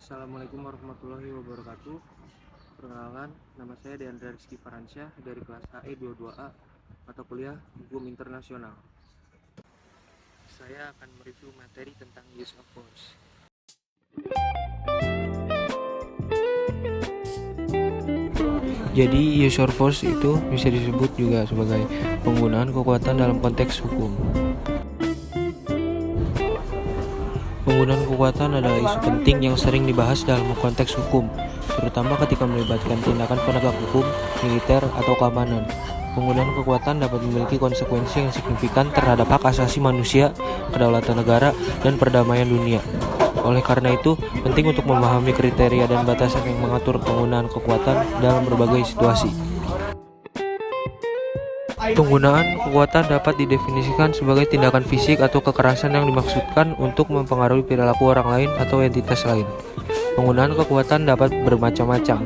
Assalamualaikum warahmatullahi wabarakatuh. Perkenalkan, nama saya Deandra Rizky Faransyah dari kelas AE 22A mata kuliah Hukum Internasional. Saya akan mereview materi tentang use of force. Jadi use of force itu bisa disebut juga sebagai penggunaan kekuatan dalam konteks hukum. Penggunaan kekuatan adalah isu penting yang sering dibahas dalam konteks hukum, terutama ketika melibatkan tindakan penegak hukum, militer, atau keamanan. Penggunaan kekuatan dapat memiliki konsekuensi yang signifikan terhadap hak asasi manusia, kedaulatan negara, dan perdamaian dunia. Oleh karena itu, penting untuk memahami kriteria dan batasan yang mengatur penggunaan kekuatan dalam berbagai situasi. Penggunaan kekuatan dapat didefinisikan sebagai tindakan fisik atau kekerasan yang dimaksudkan untuk mempengaruhi perilaku orang lain atau entitas lain. Penggunaan kekuatan dapat bermacam-macam,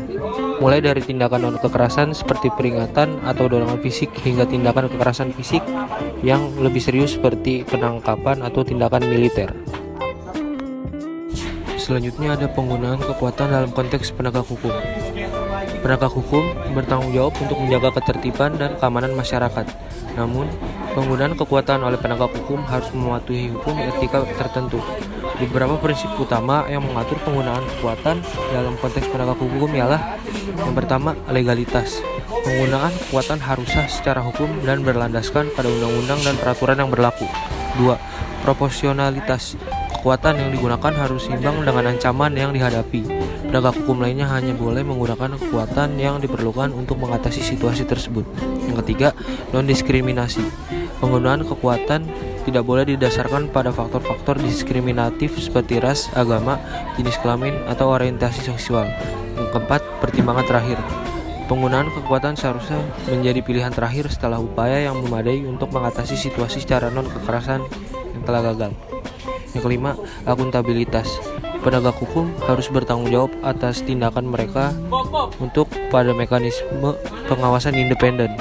mulai dari tindakan non-kekerasan seperti peringatan atau dorongan fisik hingga tindakan kekerasan fisik yang lebih serius seperti penangkapan atau tindakan militer. Selanjutnya ada penggunaan kekuatan dalam konteks penegak hukum. Penegak hukum bertanggung jawab untuk menjaga ketertiban dan keamanan masyarakat. Namun, penggunaan kekuatan oleh penegak hukum harus mematuhi hukum etika tertentu. Beberapa prinsip utama yang mengatur penggunaan kekuatan dalam konteks penegak hukum ialah: yang pertama, legalitas. Penggunaan kekuatan harus sah secara hukum dan berlandaskan pada undang-undang dan peraturan yang berlaku. 2. Proporsionalitas. Kekuatan yang digunakan harus seimbang dengan ancaman yang dihadapi. Penegak hukum lainnya hanya boleh menggunakan kekuatan yang diperlukan untuk mengatasi situasi tersebut. Yang ketiga, non-diskriminasi. Penggunaan kekuatan tidak boleh didasarkan pada faktor-faktor diskriminatif seperti ras, agama, jenis kelamin, atau orientasi seksual. Yang keempat, pertimbangan terakhir. Penggunaan kekuatan seharusnya menjadi pilihan terakhir setelah upaya yang memadai untuk mengatasi situasi secara non-kekerasan yang telah gagal. Yang kelima, akuntabilitas. Penegak hukum harus bertanggung jawab atas tindakan mereka untuk pada mekanisme pengawasan independen.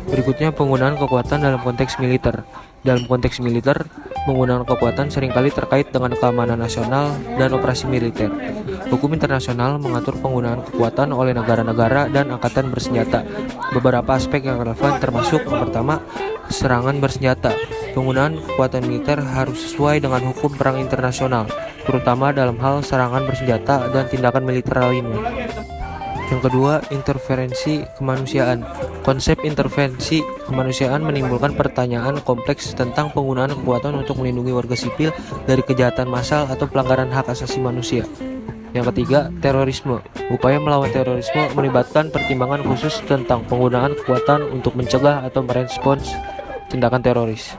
Berikutnya, penggunaan kekuatan dalam konteks militer. Dalam konteks militer, penggunaan kekuatan seringkali terkait dengan keamanan nasional dan operasi militer. Hukum internasional mengatur penggunaan kekuatan oleh negara-negara dan angkatan bersenjata. Beberapa aspek yang relevan termasuk: yang pertama, serangan bersenjata. Penggunaan kekuatan militer harus sesuai dengan hukum perang internasional, terutama dalam hal serangan bersenjata dan tindakan militer lainnya. Yang kedua, intervensi kemanusiaan. Konsep intervensi kemanusiaan menimbulkan pertanyaan kompleks tentang penggunaan kekuatan untuk melindungi warga sipil dari kejahatan massal atau pelanggaran hak asasi manusia. Yang ketiga, terorisme. Upaya melawan terorisme melibatkan pertimbangan khusus tentang penggunaan kekuatan untuk mencegah atau merespons tindakan teroris.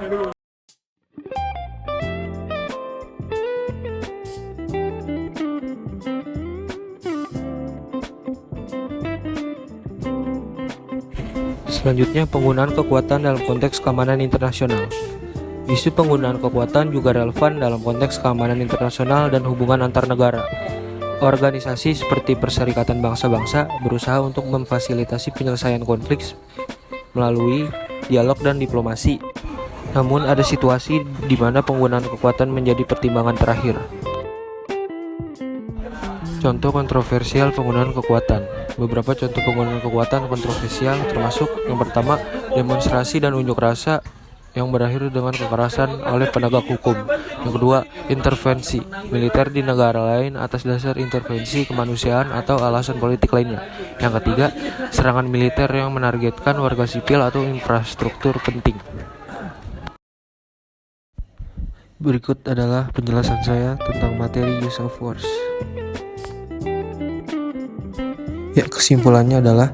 Selanjutnya, penggunaan kekuatan dalam konteks keamanan internasional. Isu penggunaan kekuatan juga relevan dalam konteks keamanan internasional dan hubungan antar negara. Organisasi seperti Perserikatan Bangsa-Bangsa berusaha untuk memfasilitasi penyelesaian konflik melalui dialog dan diplomasi. Namun ada situasi di mana penggunaan kekuatan menjadi pertimbangan terakhir. Contoh kontroversial penggunaan kekuatan. Beberapa contoh penggunaan kekuatan kontroversial termasuk: yang pertama, demonstrasi dan unjuk rasa yang berakhir dengan kekerasan oleh penegak hukum. Yang kedua, intervensi militer di negara lain atas dasar intervensi kemanusiaan atau alasan politik lainnya. Yang ketiga, serangan militer yang menargetkan warga sipil atau infrastruktur penting. Berikut adalah penjelasan saya tentang materi use of force. Ya, kesimpulannya adalah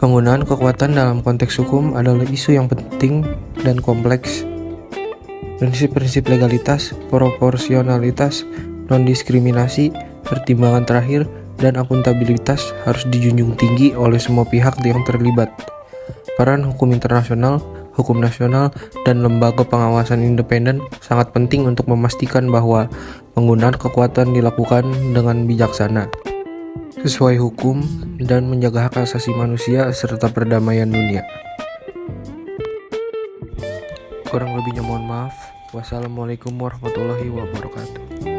penggunaan kekuatan dalam konteks hukum adalah isu yang penting dan kompleks. Prinsip-prinsip legalitas, proporsionalitas, non-diskriminasi, pertimbangan terakhir, dan akuntabilitas harus dijunjung tinggi oleh semua pihak yang terlibat. Peran hukum internasional, hukum nasional, dan lembaga pengawasan independen sangat penting untuk memastikan bahwa penggunaan kekuatan dilakukan dengan bijaksana, sesuai hukum, dan menjaga hak asasi manusia serta perdamaian dunia. Kurang lebihnya mohon maaf. Wassalamualaikum warahmatullahi wabarakatuh.